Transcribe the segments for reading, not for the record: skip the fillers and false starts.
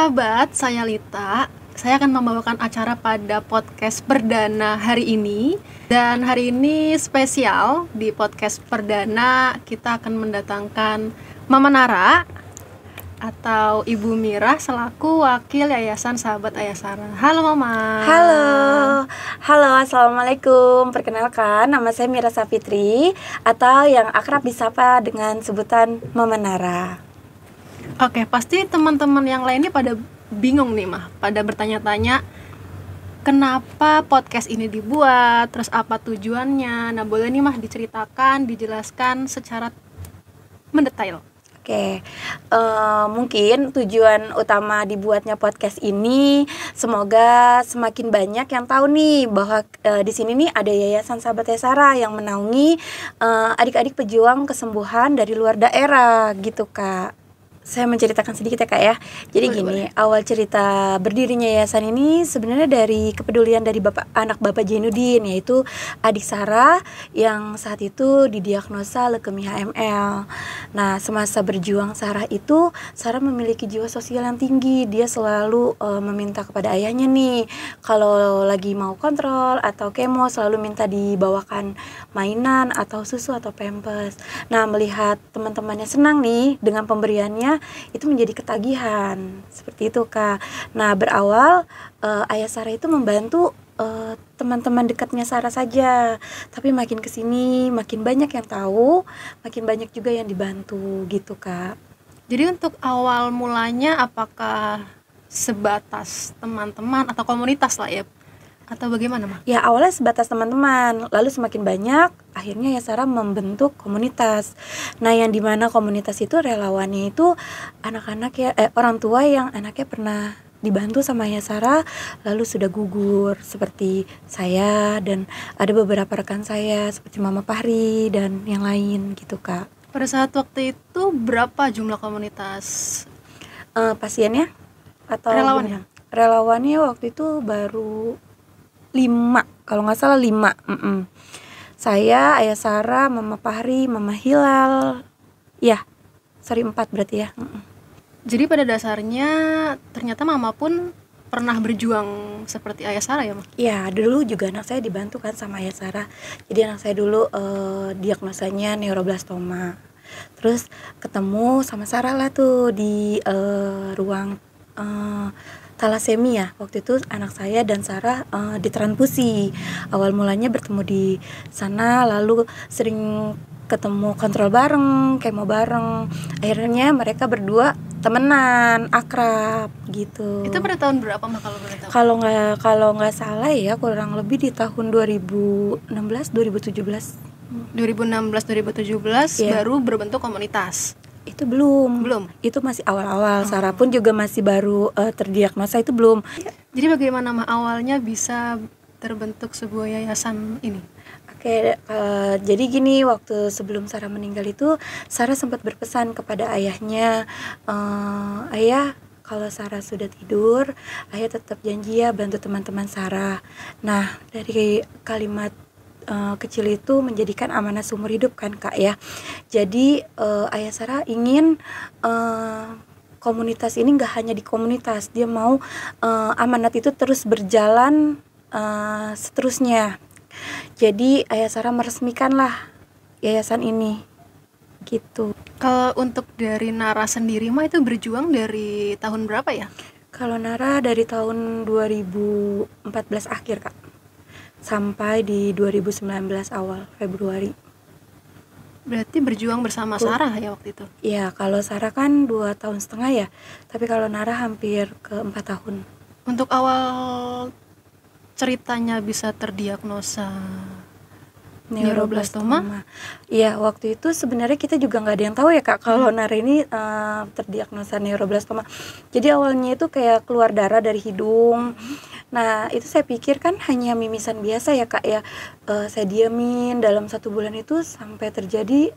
sahabat, saya Lita. Saya akan membawakan acara pada podcast perdana hari ini. Dan hari ini spesial, di podcast perdana kita akan mendatangkan Mama Nara atau Ibu Mira selaku wakil Yayasan Sahabat Ayasara. Halo Mama. Halo, assalamualaikum. Perkenalkan, nama saya Mira Safitri atau yang akrab disapa dengan sebutan Mama Nara. Oke, pasti teman-teman yang lainnya pada bingung nih Mah, pada bertanya-tanya kenapa podcast ini dibuat, terus apa tujuannya. Nah, boleh nih Mah diceritakan, dijelaskan secara mendetail. Oke, mungkin tujuan utama dibuatnya podcast ini semoga semakin banyak yang tahu nih bahwa di sini nih ada Yayasan Sahabat Ayasara yang menaungi adik-adik pejuang kesembuhan dari luar daerah gitu Kak. Saya menceritakan sedikit ya Kak ya. Jadi boleh. Awal cerita berdirinya yayasan ini sebenarnya dari kepedulian dari anak Bapak Jainuddin, yaitu adik Sarah yang saat itu didiagnosa leukemia AML. Nah, semasa berjuang Sarah memiliki jiwa sosial yang tinggi. Dia selalu meminta kepada ayahnya nih, kalau lagi mau kontrol atau kemo selalu minta dibawakan mainan atau susu atau pampers. Nah, melihat teman-temannya senang nih dengan pemberiannya, itu menjadi ketagihan seperti itu Kak. Nah, berawal Ayah Sarah itu membantu teman-teman dekatnya Sarah saja, tapi makin kesini makin banyak yang tahu, makin banyak juga yang dibantu gitu Kak. Jadi untuk awal mulanya apakah sebatas teman-teman atau komunitas lah ya? Atau bagaimana Mah? Ya, awalnya sebatas teman-teman, lalu semakin banyak akhirnya Ayasara membentuk komunitas. Nah, yang dimana komunitas itu relawannya itu anak-anak ya, orang tua yang anaknya pernah dibantu sama Ayasara lalu sudah gugur, seperti saya dan ada beberapa rekan saya seperti Mama Fahri dan yang lain gitu Kak. Pada saat waktu itu berapa jumlah komunitas pasiennya atau relawannya? Relawannya waktu itu baru 5, kalau nggak salah 5. Saya, Ayasara, Mama Fahri, Mama Hilal, 4 berarti ya. Jadi pada dasarnya ternyata Mama pun pernah berjuang seperti Ayasara ya Mah? Ya, dulu juga anak saya dibantu kan sama Ayasara. Jadi anak saya dulu diagnosanya neuroblastoma. Terus ketemu sama Sarah lah tuh di ruang talasemia. Waktu itu anak saya dan Sarah ditransfusi. Awal mulanya bertemu di sana, lalu sering ketemu kontrol bareng, kemo bareng. Akhirnya mereka berdua temenan, akrab gitu. Itu pada tahun berapa Mah kalau boleh tahu? Kalau nggak salah ya kurang lebih di tahun 2016 2017. 2016-2017 baru berbentuk komunitas. Itu belum. Itu masih awal-awal. Sarah pun juga masih baru terdiagnosa, itu belum. Jadi bagaimana Mah awalnya bisa terbentuk sebuah yayasan ini? Oke, jadi gini, waktu sebelum Sarah meninggal itu Sarah sempat berpesan kepada ayahnya, ayah, kalau Sarah sudah tidur, ayah tetap janji ya bantu teman-teman Sarah. Nah, dari kalimat kecil itu menjadikan amanah seumur hidup kan Kak ya. Jadi Ayah Sarah ingin komunitas ini gak hanya di komunitas, dia mau amanat itu terus berjalan seterusnya. Jadi Ayah Sarah meresmikanlah yayasan ini gitu. Kalau untuk dari Nara sendiri Mah itu berjuang dari tahun berapa ya? Kalau Nara dari tahun 2014 akhir Kak, sampai di 2019 awal Februari. Berarti berjuang bersama Sarah ya waktu itu? Iya, kalau Sarah kan 2,5 tahun ya, tapi kalau Nara hampir ke 4 tahun. Untuk awal ceritanya bisa terdiagnosa neuroblastoma? Iya, waktu itu sebenarnya kita juga nggak ada yang tahu ya Kak kalau Nara ini terdiagnosa neuroblastoma. Jadi awalnya itu kayak keluar darah dari hidung. Nah, itu saya pikir kan hanya mimisan biasa ya Kak ya. Saya diamin dalam 1 bulan itu sampai terjadi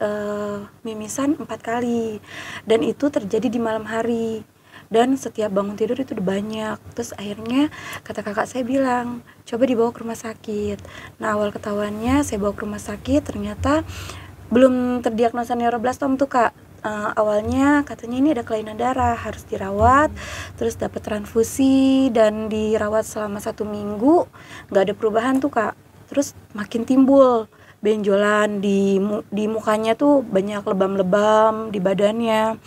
mimisan 4 kali. Dan itu terjadi di malam hari. Dan setiap bangun tidur itu udah banyak. Terus akhirnya kata kakak saya bilang, coba dibawa ke rumah sakit. Nah, awal ketahuannya saya bawa ke rumah sakit, ternyata belum terdiagnosa neuroblastoma tuh Kak. awalnya katanya ini ada kelainan darah, harus dirawat, terus dapat transfusi dan dirawat selama 1 minggu, nggak ada perubahan tuh Kak. Terus makin timbul benjolan di mukanya tuh, banyak lebam-lebam di badannya,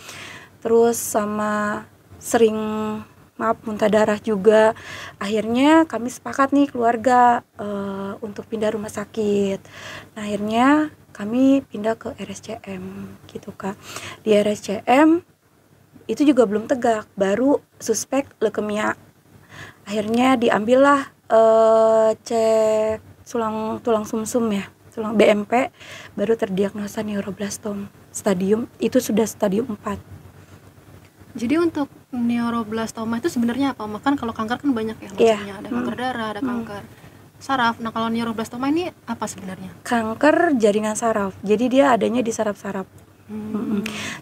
terus sama sering muntah darah juga. Akhirnya kami sepakat nih keluarga untuk pindah rumah sakit. Nah akhirnya kami pindah ke RSCM gitu Kak. Di RSCM itu juga belum tegak, baru suspek leukemia. Akhirnya diambillah cek tulang sumsum ya, tulang BMP, baru terdiagnosa neuroblastom. Itu sudah stadium 4. Jadi untuk neuroblastoma itu sebenarnya apa? Makan kalau kanker kan banyak ya, maksudnya ada kanker darah, ada kanker saraf. Nah kalau neuroblastoma ini apa sebenarnya? Kanker jaringan saraf, jadi dia adanya di saraf-saraf.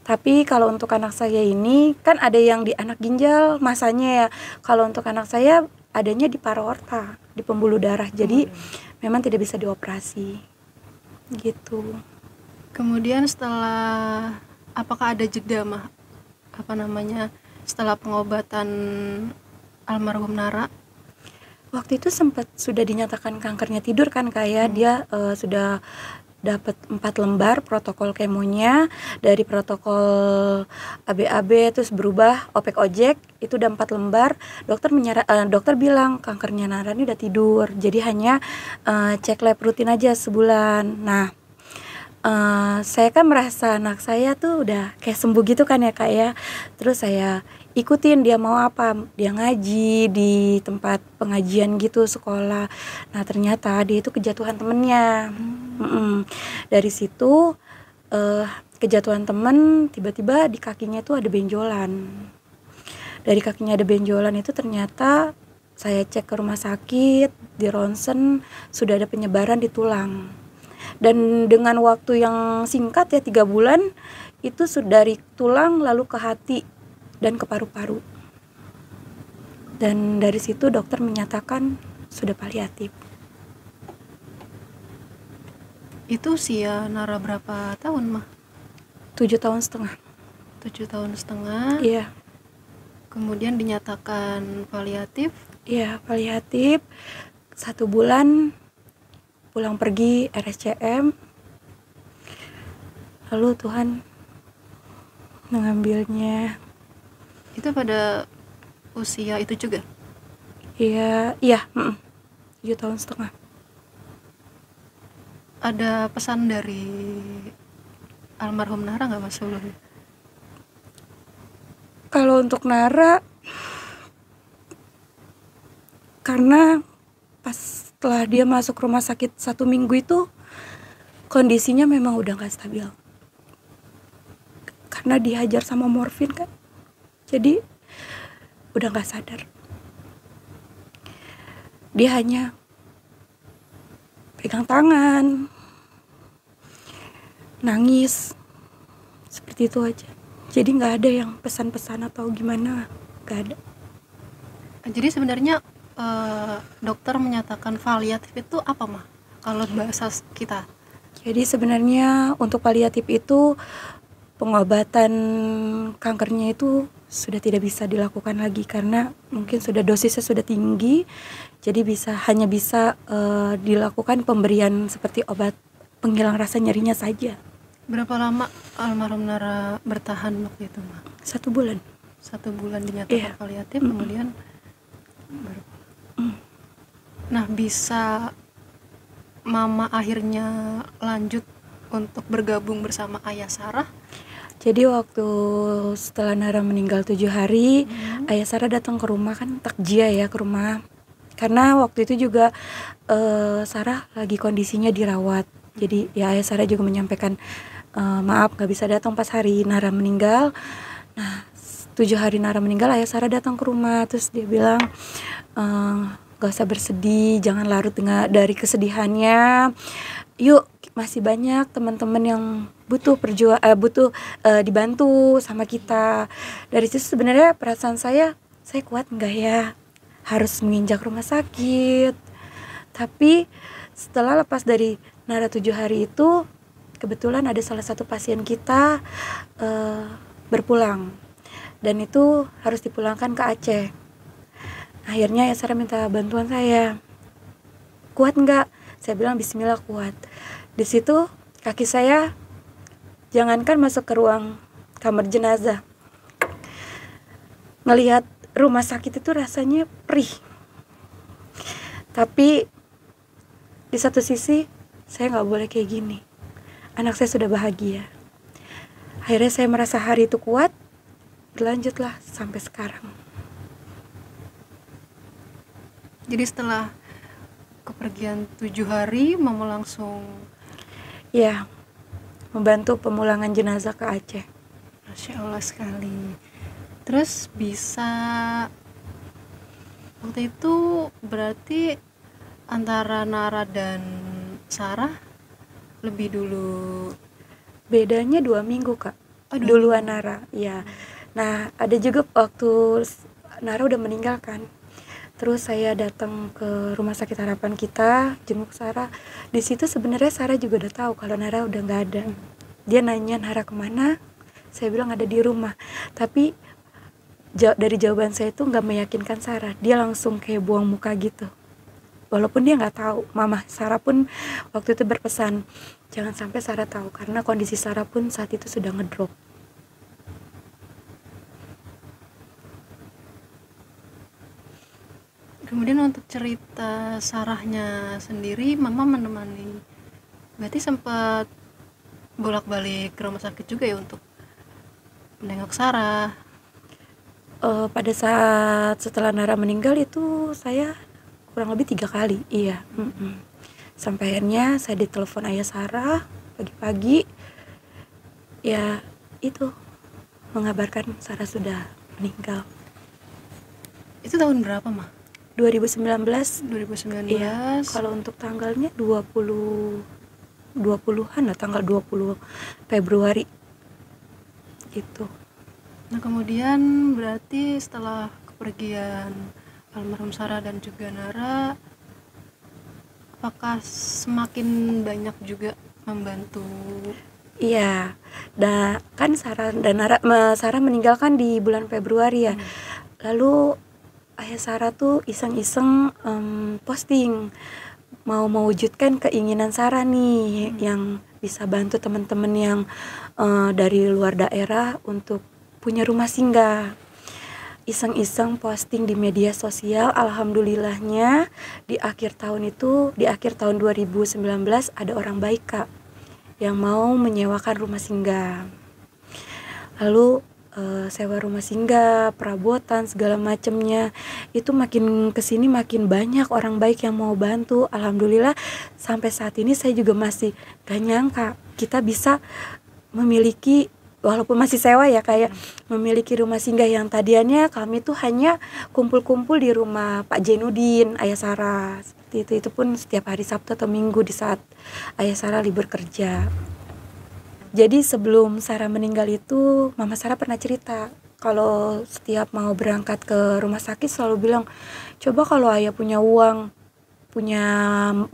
Tapi kalau untuk anak saya ini kan ada yang di anak ginjal masanya ya. Kalau untuk anak saya adanya di paru aorta, di pembuluh darah. Jadi memang tidak bisa dioperasi gitu. Kemudian setelah, apakah ada jeda setelah pengobatan almarhum Nara? Waktu itu sudah dinyatakan kankernya tidur kan kayak dia sudah dapat 4 lembar protokol kemonya. Dari protokol ABAB terus berubah OPEK OJEK, itu udah 4 lembar. Dokter bilang kankernya Nara ini udah tidur, jadi hanya cek lab rutin aja sebulan. Nah saya kan merasa anak saya tuh udah kayak sembuh gitu kan ya Kak ya. Terus saya ikutin dia mau apa, dia ngaji di tempat pengajian gitu sekolah. Nah ternyata dia itu kejatuhan temennya. Dari situ kejatuhan temen, tiba-tiba di kakinya tuh ada benjolan. Dari kakinya ada benjolan itu ternyata saya cek ke rumah sakit, di ronsen sudah ada penyebaran di tulang. Dan dengan waktu yang singkat ya 3 bulan itu sudah dari tulang lalu ke hati dan ke paru-paru. Dan dari situ dokter menyatakan sudah paliatif. Itu usia Nara berapa tahun mah? 7,5 tahun. 7,5 tahun. Iya. Kemudian dinyatakan paliatif. Iya, paliatif. 1 bulan pulang pergi RSCM. Lalu Tuhan mengambilnya. Itu pada usia itu juga? Iya, 7,5 tahun. Ada pesan dari almarhum Nara nggak Mas sebelumnya? Kalau untuk Nara, karena pas setelah dia masuk rumah sakit 1 minggu itu kondisinya memang udah gak stabil karena dihajar sama morfin kan, jadi udah gak sadar. Dia hanya pegang tangan, nangis, seperti itu aja. Jadi gak ada yang pesan-pesan atau gimana, gak ada. Jadi sebenarnya dokter menyatakan paliatif itu apa mah kalau bahasa kita? Jadi sebenarnya untuk paliatif itu pengobatan kankernya itu sudah tidak bisa dilakukan lagi karena mungkin sudah dosisnya sudah tinggi, jadi hanya bisa dilakukan pemberian seperti obat penghilang rasa nyerinya saja. Berapa lama almarhum Nara bertahan waktu itu mah? 1 bulan. 1 bulan dinyatakan paliatif, kemudian baru. Nah, bisa Mama akhirnya lanjut untuk bergabung bersama Ayah Sarah? Jadi waktu setelah Nara meninggal 7 hari, Ayah Sarah datang ke rumah kan, takjiah ya ke rumah. Karena waktu itu juga Sarah lagi kondisinya dirawat. Jadi ya Ayah Sarah juga menyampaikan maaf gak bisa datang pas hari Nara meninggal. Nah 7 hari Nara meninggal, Ayah Sarah datang ke rumah. Terus dia bilang gak usah bersedih, jangan larut dari kesedihannya. Yuk, masih banyak teman-teman yang butuh dibantu sama kita. Dari situ sebenarnya perasaan saya kuat nggak ya harus menginjak rumah sakit. Tapi setelah lepas dari Nara 7 hari itu, kebetulan ada salah satu pasien kita berpulang, dan itu harus dipulangkan ke Aceh. Akhirnya ya Sarah minta bantuan saya, kuat nggak? Saya bilang bismillah kuat. Di situ kaki saya jangankan masuk ke ruang kamar jenazah, ngelihat rumah sakit itu rasanya perih. Tapi di satu sisi saya nggak boleh kayak gini, anak saya sudah bahagia. Akhirnya saya merasa hari itu kuat, berlanjutlah sampai sekarang. Jadi setelah kepergian 7 hari, Mama langsung Ya, membantu pemulangan jenazah ke Aceh. Masya Allah sekali. Terus bisa waktu itu berarti antara Nara dan Sarah lebih dulu. Bedanya 2 minggu Kak. Oh, 2 Duluan minggu. Nara, ya. Nah, ada juga waktu Nara udah meninggal kan. Terus saya datang ke rumah sakit harapan kita, jenguk Sarah. Di situ sebenarnya Sarah juga udah tahu kalau Nara udah nggak ada. Dia nanya Nara kemana? Saya bilang ada di rumah. Tapi dari jawaban saya itu nggak meyakinkan Sarah. Dia langsung kayak buang muka gitu. Walaupun dia nggak tahu. Mama Sarah pun waktu itu berpesan, jangan sampai Sarah tahu, karena kondisi Sarah pun saat itu sudah ngedrop. Kemudian untuk cerita Sarahnya sendiri, Mama menemani. Berarti sempat bolak-balik ke rumah sakit juga ya untuk menengok Sarah. Pada saat setelah Nara meninggal itu saya kurang lebih 3 kali, iya. Sampai akhirnya saya ditelepon ayah Sarah pagi-pagi, ya itu mengabarkan Sarah sudah meninggal. Itu tahun berapa, Ma? 2019. 2019. Iya, kalau untuk tanggalnya 20-an lah, tanggal 20 Februari gitu. Nah, kemudian berarti setelah kepergian almarhum Sarah dan juga Nara, apakah semakin banyak juga membantu? Iya, kan Sarah dan Sarah meninggal kan di bulan Februari ya. Lalu ayah Sarah tuh iseng-iseng posting mau mewujudkan keinginan Sarah nih, yang bisa bantu teman-teman yang dari luar daerah untuk punya rumah singgah. Iseng-iseng posting di media sosial. Alhamdulillahnya di akhir tahun 2019 ada orang baik Kak yang mau menyewakan rumah singgah. Lalu sewa rumah singgah, perabotan, segala macamnya. Itu makin kesini makin banyak orang baik yang mau bantu. Alhamdulillah sampai saat ini saya juga masih gak nyangka kita bisa memiliki, walaupun masih sewa ya, kayak memiliki rumah singgah yang tadiannya kami tuh hanya kumpul-kumpul di rumah Pak Jainuddin, ayah Sarah. Seperti itu pun setiap hari Sabtu atau Minggu di saat ayah Sarah libur kerja. Jadi sebelum Sarah meninggal itu, Mama Sarah pernah cerita kalau setiap mau berangkat ke rumah sakit selalu bilang, coba kalau ayah punya uang, punya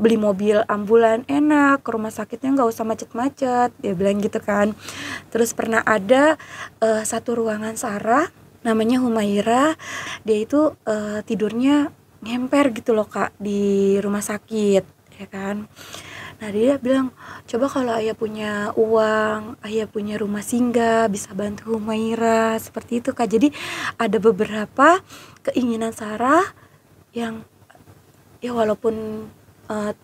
beli mobil ambulan enak, ke rumah sakitnya nggak usah macet-macet, dia bilang gitu kan. Terus pernah ada satu ruangan Sarah, namanya Humaira, dia itu tidurnya ngemper gitu loh Kak di rumah sakit, ya kan. Nah dia bilang, coba kalau ayah punya uang, ayah punya rumah singgah, bisa bantu Humaira, seperti itu Kak. Jadi ada beberapa keinginan Sarah yang ya walaupun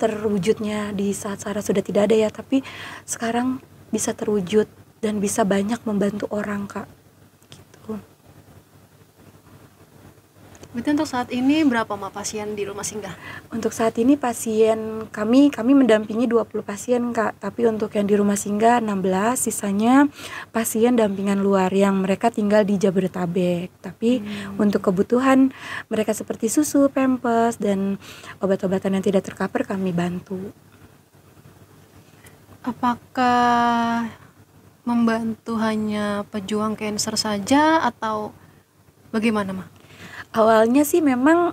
terwujudnya di saat Sarah sudah tidak ada ya, tapi sekarang bisa terwujud dan bisa banyak membantu orang Kak. Gitu. Berarti untuk saat ini berapa Ma pasien di rumah singgah? Untuk saat ini pasien kami mendampingi 20 pasien Kak, tapi untuk yang di rumah singgah 16, sisanya pasien dampingan luar yang mereka tinggal di Jabodetabek. Tapi untuk kebutuhan mereka seperti susu, pampers, dan obat-obatan yang tidak tercover kami bantu. Apakah membantu hanya pejuang cancer saja atau bagaimana Ma? Awalnya sih memang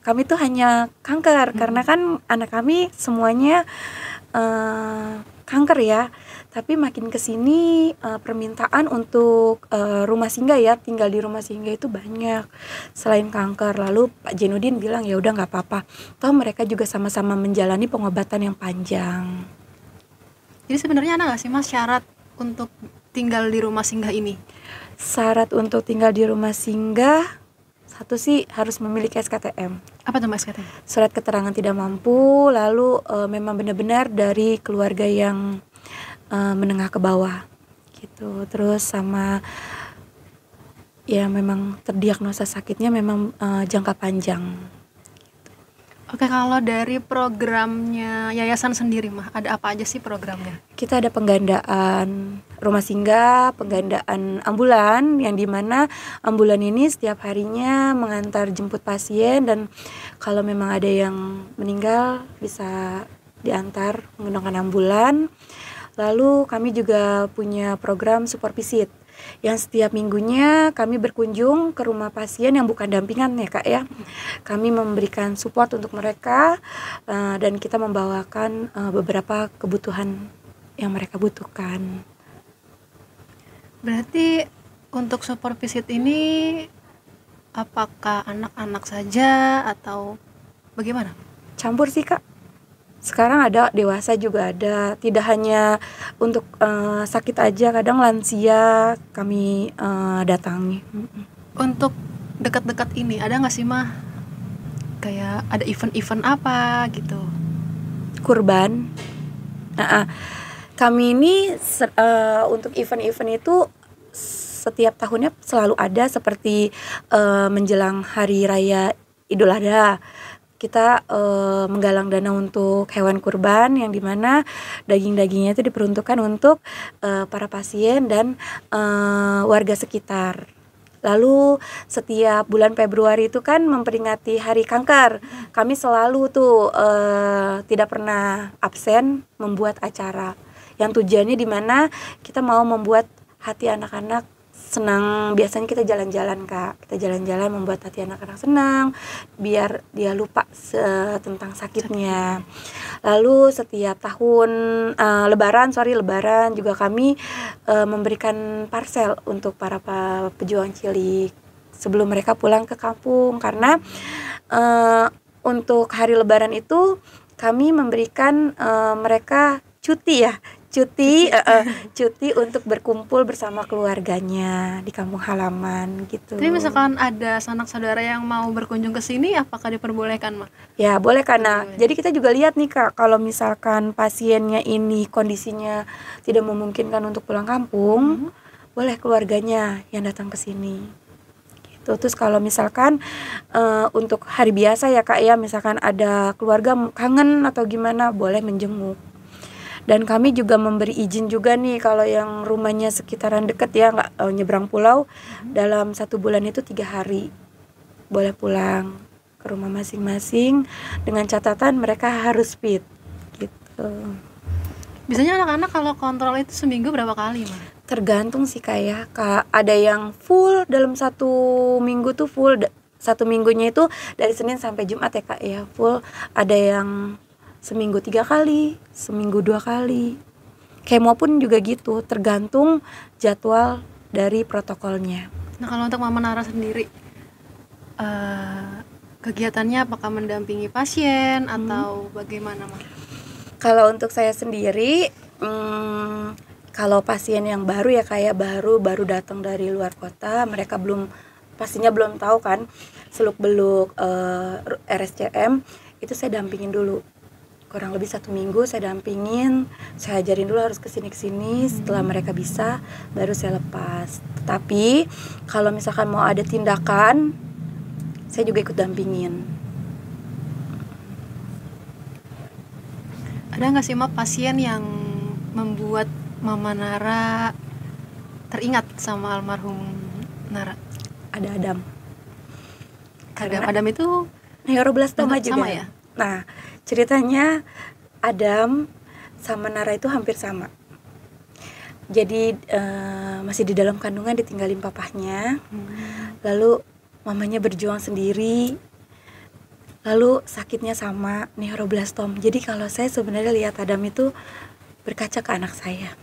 kami tuh hanya kanker, karena kan anak kami semuanya kanker ya, tapi makin kesini permintaan untuk rumah singgah ya, tinggal di rumah singgah itu banyak selain kanker. Lalu Pak Jenudin bilang ya udah nggak apa-apa, toh mereka juga sama-sama menjalani pengobatan yang panjang. Jadi sebenarnya ada nggak sih Mas syarat untuk tinggal di rumah singgah ini? Syarat untuk tinggal di rumah singgah, satu sih harus memiliki SKTM. Apa tuh Mas katanya? Surat keterangan tidak mampu, lalu memang benar-benar dari keluarga yang menengah ke bawah gitu. Terus sama ya memang terdiagnosa sakitnya memang jangka panjang. Oke, kalau dari programnya yayasan sendiri mah ada apa aja sih programnya? Kita ada penggandaan rumah singgah, penggandaan ambulan, yang dimana ambulan ini setiap harinya mengantar jemput pasien, dan kalau memang ada yang meninggal bisa diantar menggunakan ambulan. Lalu kami juga punya program support visit, yang setiap minggunya kami berkunjung ke rumah pasien yang bukan dampingan ya Kak ya. Kami memberikan support untuk mereka, dan kita membawakan beberapa kebutuhan yang mereka butuhkan. Berarti untuk support visit ini apakah anak-anak saja atau bagaimana? Campur sih Kak. Sekarang ada dewasa juga ada, tidak hanya untuk sakit aja, kadang lansia kami datangi. Untuk dekat-dekat ini ada nggak sih mah kayak ada event-event apa gitu? Kurban. Kami ini untuk event-event itu setiap tahunnya selalu ada, seperti menjelang hari raya Idul Adha. Kita menggalang dana untuk hewan kurban, yang dimana daging-dagingnya itu diperuntukkan untuk para pasien dan warga sekitar. Lalu setiap bulan Februari itu kan memperingati Hari Kanker. Kami selalu tuh tidak pernah absen membuat acara yang tujuannya dimana kita mau membuat hati anak-anak senang. Biasanya kita jalan-jalan Kak, kita jalan-jalan membuat hati anak-anak senang biar dia lupa tentang sakitnya. Lalu setiap tahun Lebaran juga kami memberikan parcel untuk para pejuang cilik sebelum mereka pulang ke kampung, karena untuk hari Lebaran itu kami memberikan mereka cuti untuk berkumpul bersama keluarganya di kampung halaman gitu. Jadi misalkan ada sanak saudara yang mau berkunjung ke sini, apakah diperbolehkan mah? Ya boleh, karena jadi kita juga lihat nih Kak, kalau misalkan pasiennya ini kondisinya tidak memungkinkan untuk pulang kampung, boleh keluarganya yang datang ke sini. Gitu. Terus kalau misalkan untuk hari biasa ya Kak ya, misalkan ada keluarga kangen atau gimana, boleh menjenguk. Dan kami juga memberi izin juga nih kalau yang rumahnya sekitaran dekat ya, nggak nyebrang pulau, dalam 1 bulan itu 3 hari boleh pulang ke rumah masing-masing, dengan catatan mereka harus fit gitu. Biasanya anak-anak kalau kontrol itu seminggu berapa kali mah? Tergantung sih Kak, ada yang full dalam 1 minggu tuh full, 1 minggunya itu dari Senin sampai Jumat ya Kak ya, full. Ada yang seminggu 3 kali, seminggu 2 kali. Kemo pun juga gitu, tergantung jadwal dari protokolnya. Nah kalau untuk Mama Nara sendiri, kegiatannya apakah mendampingi pasien atau bagaimana Mah? Kalau untuk saya sendiri, kalau pasien yang baru ya kayak baru datang dari luar kota, mereka pastinya belum tahu kan seluk-beluk RSCM, itu saya dampingin dulu. Kurang lebih 1 minggu saya dampingin, saya ajarin dulu harus kesini. Setelah mereka bisa, baru saya lepas. Tetapi kalau misalkan mau ada tindakan, saya juga ikut dampingin. Ada nggak sih Mak pasien yang membuat Mama Nara teringat sama almarhum Nara? Ada Adam. Adam itu neuroblastoma juga. Sama ya? Nah, ceritanya Adam sama Nara itu hampir sama. Jadi masih di dalam kandungan ditinggalin papahnya. Lalu mamanya berjuang sendiri. Lalu sakitnya sama neuroblastoma. Jadi kalau saya sebenarnya lihat Adam itu berkaca ke anak saya.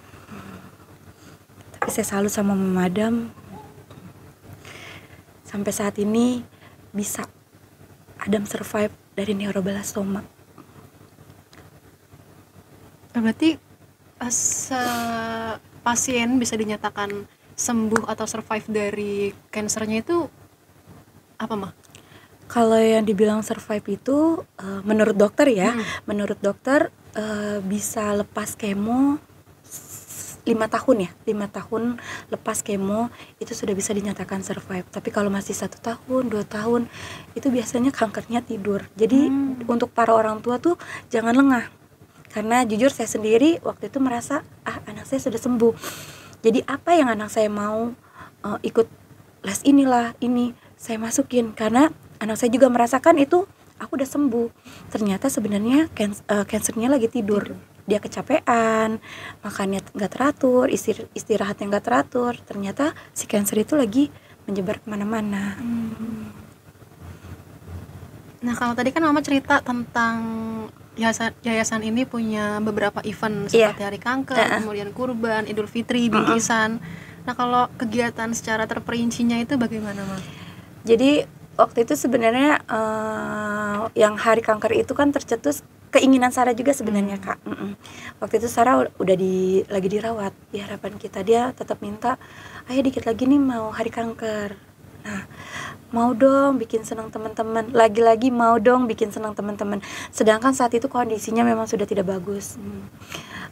Tapi saya salut sama Mama Adam, sampai saat ini bisa Adam survive dari neuroblastoma. Berarti pasien bisa dinyatakan sembuh atau survive dari kansernya itu apa, Mah? Kalau yang dibilang survive itu menurut dokter ya, menurut dokter bisa lepas kemo 5 tahun ya, 5 tahun lepas kemo itu sudah bisa dinyatakan survive. Tapi kalau masih 1 tahun, 2 tahun itu biasanya kankernya tidur. Jadi untuk para orang tua tuh jangan lengah, karena jujur saya sendiri waktu itu merasa anak saya sudah sembuh. Jadi apa yang anak saya mau ikut les inilah ini saya masukin, karena anak saya juga merasakan itu aku udah sembuh. Ternyata sebenarnya kansernya lagi tidur. Dia kecapean, makannya nggak teratur, istirahatnya nggak teratur. Ternyata si kanser itu lagi menyebar kemana-mana. Nah, kalau tadi kan Mama cerita tentang yayasan ini punya beberapa event seperti Hari Kanker, kemudian Kurban, Idul Fitri, bingkisan. Nah, kalau kegiatan secara terperincinya itu bagaimana, Mama? Jadi waktu itu sebenarnya yang Hari Kanker itu kan tercetus keinginan Sarah juga sebenarnya, Kak. Waktu itu Sarah udah lagi dirawat. Di harapan kita dia tetap minta, ayo dikit lagi nih mau Hari Kanker. Nah, mau dong bikin senang teman-teman. Lagi-lagi mau dong bikin senang teman-teman. Sedangkan saat itu kondisinya memang sudah tidak bagus.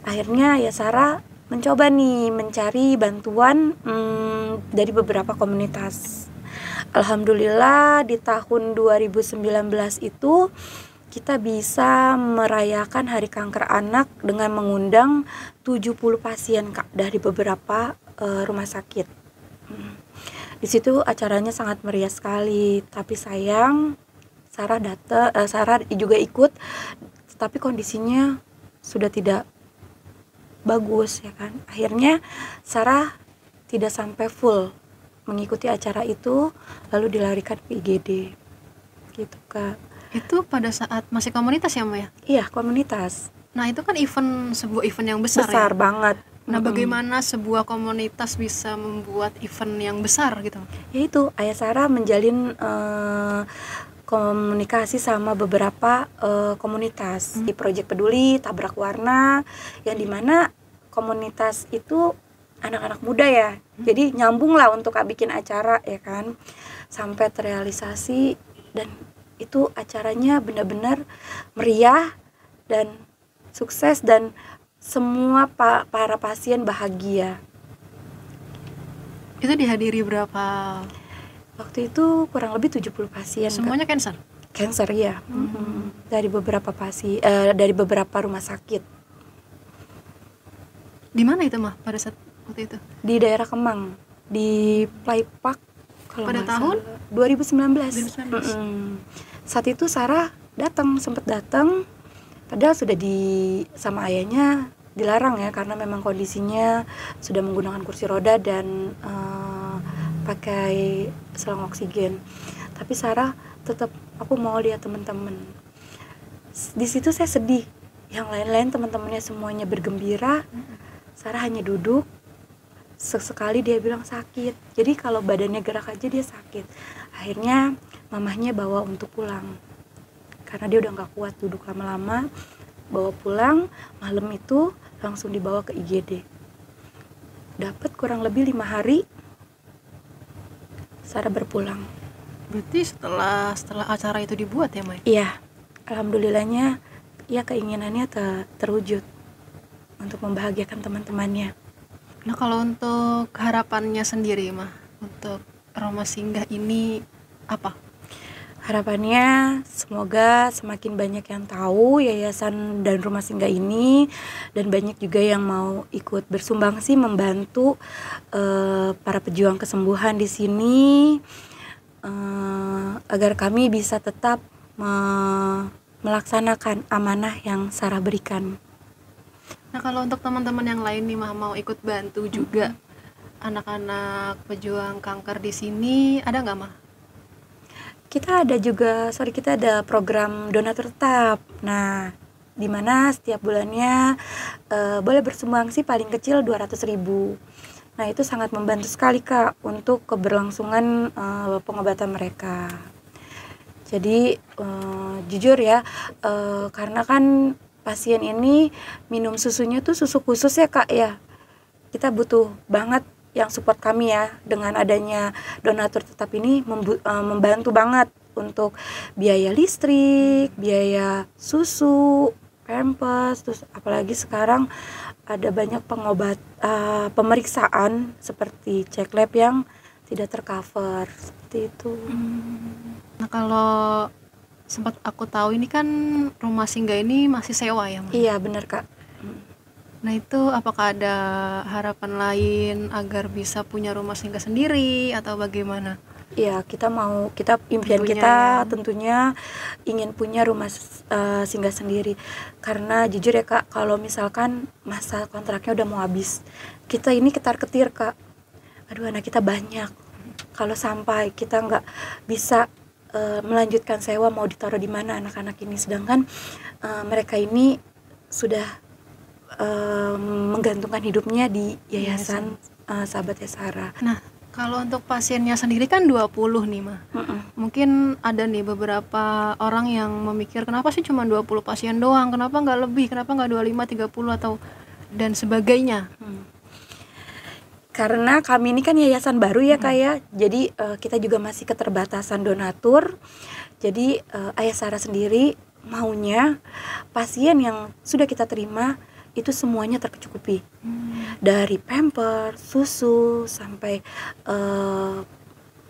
Akhirnya ya Sarah mencoba nih mencari bantuan dari beberapa komunitas. Alhamdulillah di tahun 2019 itu kita bisa merayakan Hari Kanker Anak dengan mengundang 70 pasien, Kak, dari beberapa rumah sakit. Di situ acaranya sangat meriah sekali, tapi sayang Sarah juga ikut, tapi kondisinya sudah tidak bagus ya kan. Akhirnya Sarah tidak sampai full mengikuti acara itu, lalu dilarikan ke IGD. Gitu, Kak. Itu pada saat masih komunitas ya, Mbak ya? Iya, komunitas. Nah, itu kan sebuah event yang besar ya? Besar banget. Nah, bagaimana sebuah komunitas bisa membuat event yang besar gitu? Yaitu Ayah Sarah menjalin komunikasi sama beberapa komunitas di Project Peduli, Tabrak Warna, yang dimana komunitas itu anak-anak muda ya. Jadi nyambung lah untuk bikin acara ya kan, sampai terrealisasi, dan itu acaranya benar-benar meriah dan sukses, dan semua para pasien bahagia. Itu dihadiri berapa? Waktu itu kurang lebih 70 pasien. Semuanya kanker? Kanker ya. Dari beberapa dari beberapa rumah sakit. Di mana itu, Mah, pada saat waktu itu? Di daerah Kemang, di Play Park kalau pada tahun 2019. Saat itu Sarah sempat datang, padahal sudah sama ayahnya dilarang ya, karena memang kondisinya sudah menggunakan kursi roda dan pakai selang oksigen. Tapi Sarah tetap, aku mau lihat teman-teman. Di situ saya sedih. Yang lain-lain teman-temannya semuanya bergembira. Sarah hanya duduk. Sesekali dia bilang sakit. Jadi kalau badannya gerak aja dia sakit. Akhirnya mamahnya bawa untuk pulang, karena dia udah gak kuat duduk lama-lama. Bawa pulang, malam itu langsung dibawa ke IGD. Dapat kurang lebih 5 hari Sarah berpulang. Berarti setelah acara itu dibuat ya, Mai? Iya, alhamdulillahnya ya keinginannya terwujud untuk membahagiakan teman-temannya. Nah, kalau untuk harapannya sendiri, Mah, untuk Rumah Singgah ini apa? Harapannya semoga semakin banyak yang tahu yayasan dan Rumah Singgah ini, dan banyak juga yang mau ikut bersumbangsi membantu para pejuang kesembuhan di sini, agar kami bisa tetap melaksanakan amanah yang Sarah berikan. Nah, kalau untuk teman-teman yang lain nih, Mah, mau ikut bantu juga anak-anak pejuang kanker di sini, ada nggak, Mah? Kita ada program donatur tetap. Nah, di mana setiap bulannya boleh bersumbangsi paling kecil 200.000. Nah, itu sangat membantu sekali Kak untuk keberlangsungan pengobatan mereka. Jadi jujur ya, karena kan pasien ini minum susunya tuh susu khusus ya Kak ya. Kita butuh banget yang support kami ya, dengan adanya donatur tetap ini membantu banget untuk biaya listrik, biaya susu, pampers, terus apalagi sekarang ada banyak pemeriksaan seperti cek lab yang tidak tercover seperti itu. Nah, kalau sempat aku tahu ini kan rumah singgah ini masih sewa ya, Mas? Iya, benar Kak. Nah, itu apakah ada harapan lain agar bisa punya rumah singgah sendiri atau bagaimana? Iya, impian Tentunya kita ya. tentunya ingin punya rumah singgah sendiri. Karena jujur ya Kak, kalau misalkan masa kontraknya udah mau habis, kita ini ketar-ketir Kak. Aduh, anak kita banyak. Kalau sampai kita nggak bisa melanjutkan sewa, mau ditaruh di mana anak-anak ini, sedangkan mereka ini sudah menggantungkan hidupnya di yayasan Sahabat Yesara. Nah, kalau untuk pasiennya sendiri kan 20 nih, Ma. Mungkin ada nih beberapa orang yang memikir, kenapa sih cuma 20 pasien doang? Kenapa nggak lebih? Kenapa nggak 25, 30 atau dan sebagainya? Karena kami ini kan yayasan baru ya Kak ya. Jadi kita juga masih keterbatasan donatur. Jadi Ayasara sendiri maunya pasien yang sudah kita terima itu semuanya tercukupi. Dari pamper, susu, sampai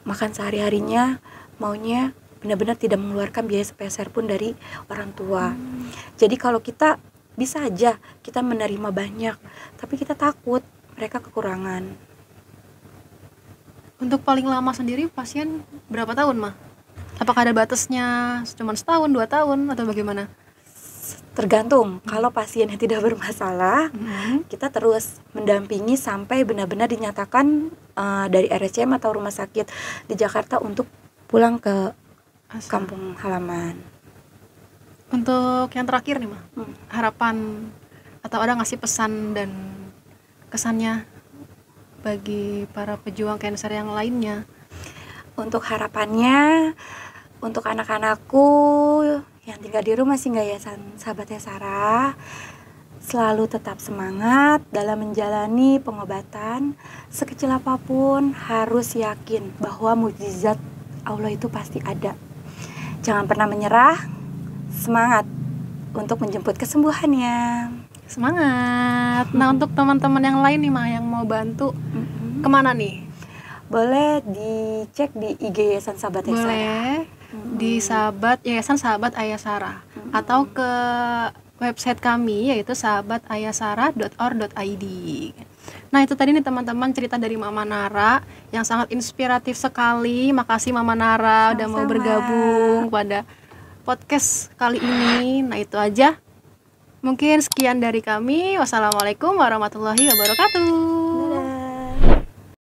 makan sehari-harinya, maunya benar-benar tidak mengeluarkan biaya sepeser pun dari orang tua. Jadi kalau kita bisa aja kita menerima banyak, tapi kita takut mereka kekurangan. Untuk paling lama sendiri pasien berapa tahun, Ma? Apakah ada batasnya cuma setahun, 2 tahun atau bagaimana? Tergantung. Kalau pasiennya tidak bermasalah, kita terus mendampingi sampai benar-benar dinyatakan dari RSCM atau rumah sakit di Jakarta untuk pulang ke kampung halaman. Untuk yang terakhir nih, Ma, harapan atau ada ngasih pesan dan kesannya bagi para pejuang kanker yang lainnya? Untuk harapannya, untuk anak-anakku yang tinggal di rumah singgah Yayasan Sahabat Yesara, selalu tetap semangat dalam menjalani pengobatan. Sekecil apapun harus yakin bahwa mukjizat Allah itu pasti ada. Jangan pernah menyerah, semangat untuk menjemput kesembuhannya. Semangat. Nah, untuk teman-teman yang lain nih, Ma, yang mau bantu, kemana nih? Boleh dicek di IG Yayasan Sahabat Yesara. Boleh di Yayasan Sahabat Ayasara atau ke website kami yaitu sahabatayasara.or.id. Nah, itu tadi nih teman-teman cerita dari Mama Nara yang sangat inspiratif sekali. Makasih Mama Nara udah mau bergabung pada podcast kali ini. Nah, itu aja. Mungkin sekian dari kami. Wassalamualaikum warahmatullahi wabarakatuh.